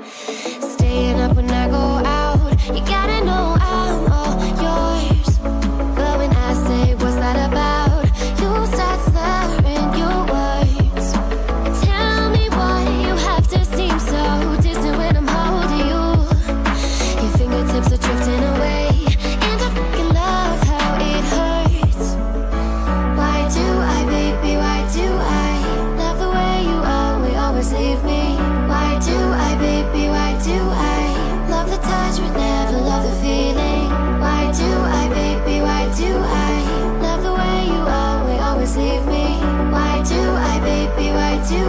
Staying up when I go out, you gotta know I'm all yours. But when I say what's that about, you start slurring your words. Tell me why you have to seem so distant when I'm holding you. Your fingertips are drifting away, and I fucking love how it hurts. Why do I, baby, why do I love the way you always leave me? Why do I, baby, why do I love the touch but never love the feeling? Why do I, baby, why do I love the way you always leave me? Why do I, baby, why do